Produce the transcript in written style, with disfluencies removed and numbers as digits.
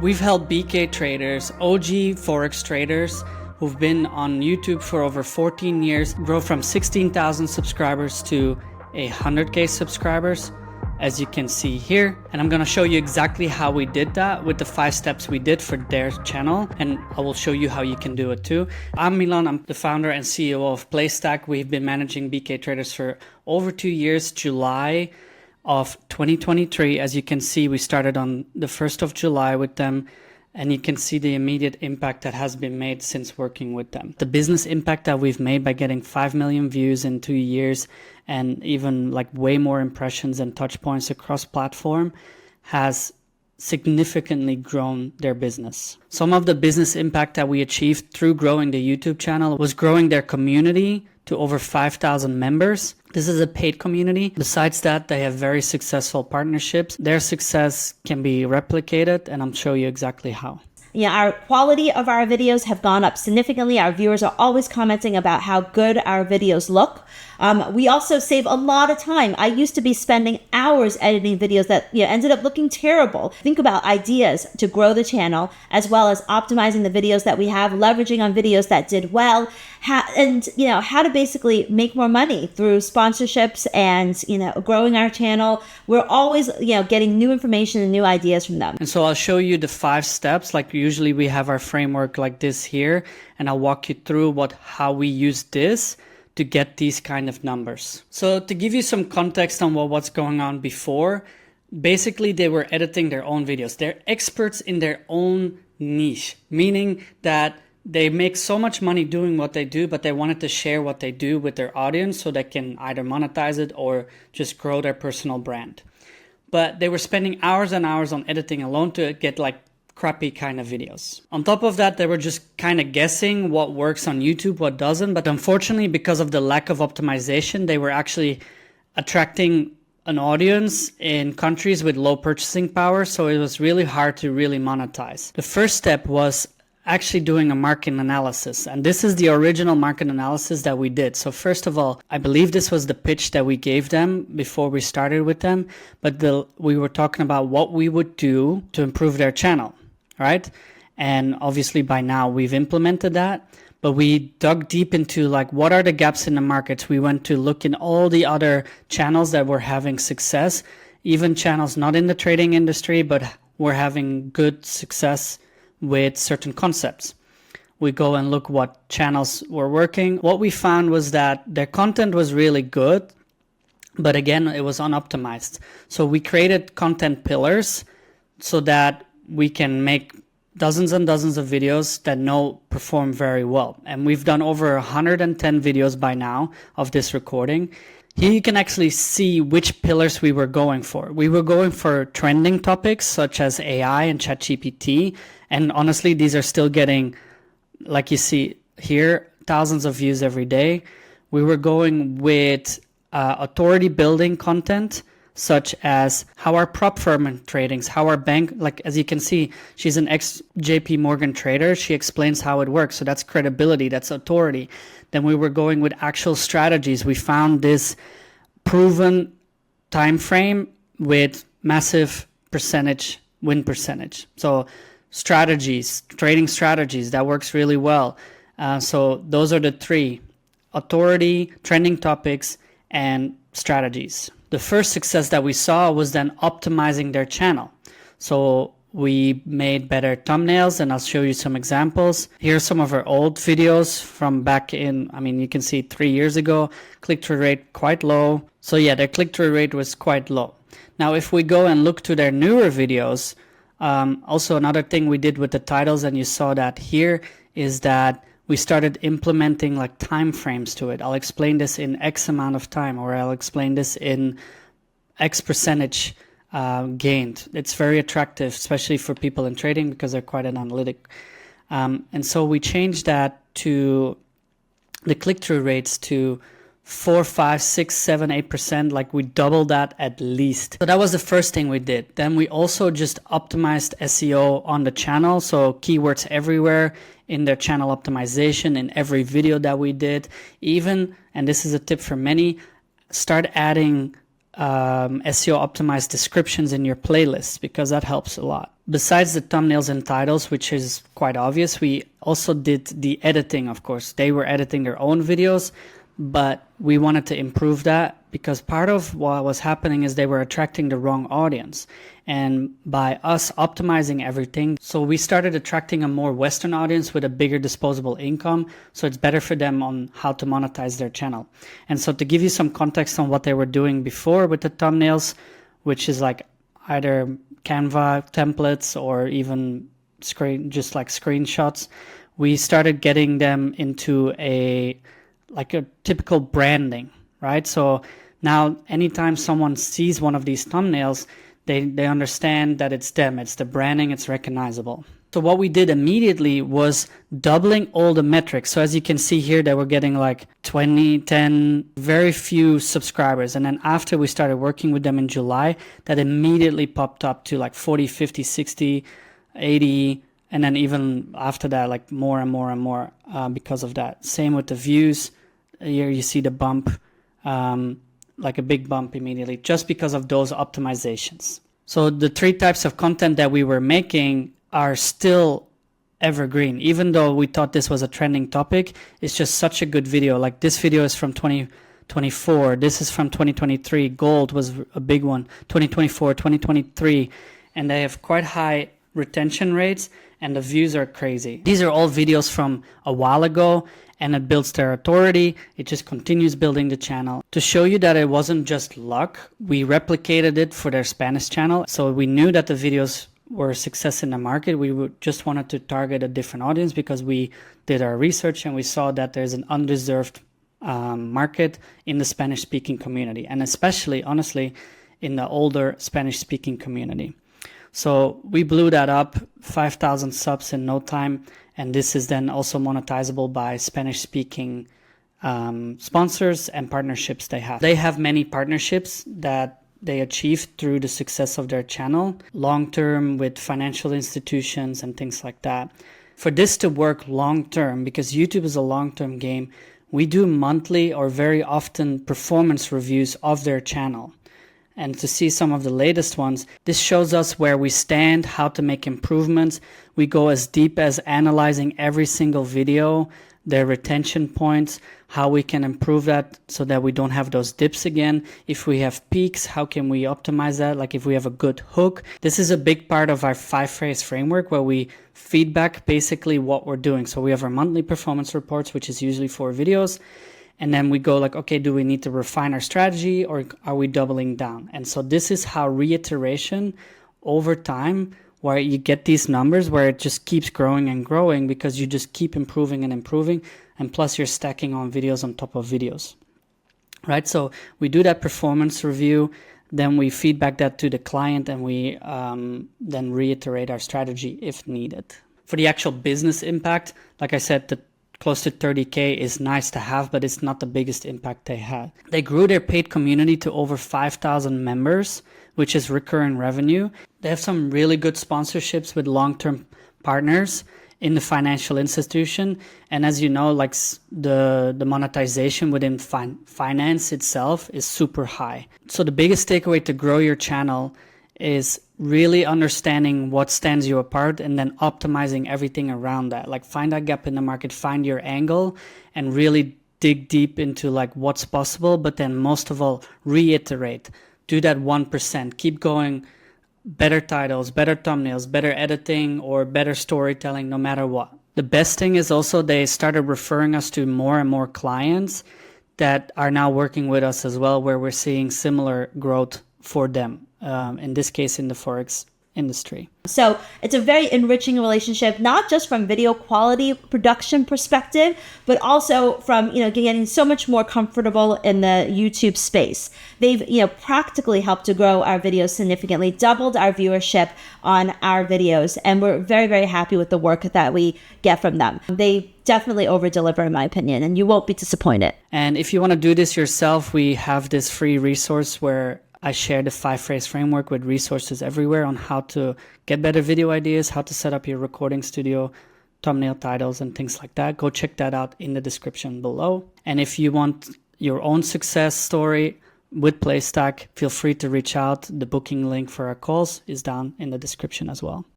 We've helped BK traders, OG Forex traders, who've been on YouTube for over 14 years, grow from 16,000 subscribers to 100K subscribers, as you can see here. And I'm gonna show you exactly how we did that with the 5 steps we did for their channel. And I will show you how you can do it too. I'm Milan, I'm the founder and CEO of Playstack. We've been managing BK traders for over 2 years, July of 2023. As you can see, we started on the 1st of July with them, and you can see the immediate impact that has been made since working with them. The business impact that we've made by getting 5 million views in 2 years and even like way more impressions and touch points across platform has significantly grown their business. Some of the business impact that we achieved through growing the YouTube channel was growing their community to over 5,000 members. This is a paid community. Besides that, they have very successful partnerships. Their success can be replicated, and I'll show you exactly how. Yeah, our quality of our videos have gone up significantly. Our viewers are always commenting about how good our videos look. We also save a lot of time. I used to be spending hours editing videos that ended up looking terrible. Think about ideas to grow the channel, as well as optimizing the videos that we have, leveraging on videos that did well, and how to basically make more money through sponsorships and growing our channel. We're always getting new information and new ideas from them. And so I'll show you the 5 steps. Like usually we have our framework like this here, and I'll walk you through how we use this to get these kind of numbers. So to give you some context on what's going on before, basically they were editing their own videos. They're experts in their own niche, meaning that they make so much money doing what they do, but they wanted to share what they do with their audience so they can either monetize it or just grow their personal brand. But they were spending hours and hours on editing alone to get like crappy kind of videos. On top of that, they were just kind of guessing what works on YouTube, what doesn't. But unfortunately, because of the lack of optimization, they were actually attracting an audience in countries with low purchasing power. So it was really hard to really monetize. The first step was actually doing a market analysis. And this is the original market analysis that we did. So first of all, I believe this was the pitch that we gave them before we started with them. But we were talking about what we would do to improve their channel. Right? And obviously by now we've implemented that, but we dug deep into like what are the gaps in the markets. We went to look in all the other channels that were having success, even channels not in the trading industry, but were having good success with certain concepts. We go and look what channels were working. What we found was that their content was really good, but again, it was unoptimized. So we created content pillars so that we can make dozens and dozens of videos that perform very well. And we've done over 110 videos by now of this recording. Here you can actually see which pillars we were going for. We were going for trending topics such as AI and ChatGPT. And honestly, these are still getting, like you see here, thousands of views every day. We were going with authority building content, such as how our prop firm tradings, how our bank, like as you can see, she's an ex-JP Morgan trader. She explains how it works. So that's credibility, that's authority. Then we were going with actual strategies. We found this proven time frame with massive win percentage. So strategies, trading strategies, that works really well. So those are the 3: authority, trending topics, and strategies. The first success that we saw was then optimizing their channel. So we made better thumbnails, and I'll show you some examples. Here's some of our old videos from back in, you can see 3 years ago. Click-through rate quite low. So yeah, their click-through rate was quite low. Now, if we go and look to their newer videos, also another thing we did with the titles, and you saw that here, is that we started implementing like time frames to it. I'll explain this in X amount of time, or I'll explain this in X percentage gained. It's very attractive, especially for people in trading because they're quite an analytic. And so we changed that to the click-through rates to 4, 5, 6, 7, 8%, like we doubled that at least. So that was the first thing we did. Then we also just optimized SEO on the channel. So keywords everywhere in their channel optimization in every video that we did. Even, and this is a tip for many, start adding SEO optimized descriptions in your playlists because that helps a lot. Besides the thumbnails and titles, which is quite obvious, we also did the editing, of course. They were editing their own videos, but we wanted to improve that because part of what was happening is they were attracting the wrong audience. And by us optimizing everything, so we started attracting a more Western audience with a bigger disposable income. So it's better for them on how to monetize their channel. And so to give you some context on what they were doing before with the thumbnails, which is like either Canva templates or even just like screenshots, we started getting them into a typical branding, right? So now anytime someone sees one of these thumbnails, they understand that it's them, it's the branding, it's recognizable. So what we did immediately was doubling all the metrics. So as you can see here, they were getting like 20, 10, very few subscribers. And then after we started working with them in July, that immediately popped up to like 40, 50, 60, 80. And then even after that, like more and more and more because of that. Same with the views. Here you see the bump, like a big bump immediately, just because of those optimizations. So the 3 types of content that we were making are still evergreen, even though we thought this was a trending topic. It's just such a good video. Like this video is from 2024. This is from 2023. Gold was a big one. 2024, 2023. And they have quite high retention rates and the views are crazy. These are all videos from a while ago and it builds their authority. It just continues building the channel. To show you that it wasn't just luck, we replicated it for their Spanish channel. So we knew that the videos were a success in the market. We just wanted to target a different audience because we did our research and we saw that there's an undeserved market in the Spanish speaking community, and especially, honestly, in the older Spanish speaking community. So we blew that up, 5,000 subs in no time. And this is then also monetizable by Spanish speaking sponsors and partnerships they have. They have many partnerships that they achieved through the success of their channel, long-term with financial institutions and things like that. For this to work long-term, because YouTube is a long-term game, we do monthly or very often performance reviews of their channel. And to see some of the latest ones, this shows us where we stand, how to make improvements. We go as deep as analyzing every single video, their retention points, how we can improve that so that we don't have those dips again. If we have peaks, how can we optimize that? Like if we have a good hook. This is a big part of our 5-phase framework where we feedback basically what we're doing. So we have our monthly performance reports, which is usually 4 videos. And then we go like, okay, do we need to refine our strategy or are we doubling down? And so this is how reiteration over time, where you get these numbers where it just keeps growing and growing because you just keep improving and improving. And plus you're stacking on videos on top of videos, right? So we do that performance review, then we feedback that to the client and we then reiterate our strategy if needed. For the actual business impact, like I said, the close to 30K is nice to have, but it's not the biggest impact they had. They grew their paid community to over 5,000 members, which is recurring revenue. They have some really good sponsorships with long-term partners in the financial institution. And as you know, like the monetization within finance itself is super high. So the biggest takeaway to grow your channel is really understanding what stands you apart and then optimizing everything around that. Like find that gap in the market, find your angle and really dig deep into like what's possible, but then most of all, reiterate, do that 1%, keep going, better titles, better thumbnails, better editing or better storytelling, no matter what. The best thing is also they started referring us to more and more clients that are now working with us as well, where we're seeing similar growth for them. In this case, in the Forex industry. So it's a very enriching relationship, not just from video quality production perspective, but also from, getting so much more comfortable in the YouTube space. They've, practically helped to grow our videos significantly, doubled our viewership on our videos. And we're very, very happy with the work that we get from them. They definitely over deliver in my opinion, and you won't be disappointed. And if you want to do this yourself, we have this free resource where I share the 5-phase framework with resources everywhere on how to get better video ideas, how to set up your recording studio, thumbnail titles, and things like that. Go check that out in the description below. And if you want your own success story with Playstack, feel free to reach out. The booking link for our calls is down in the description as well.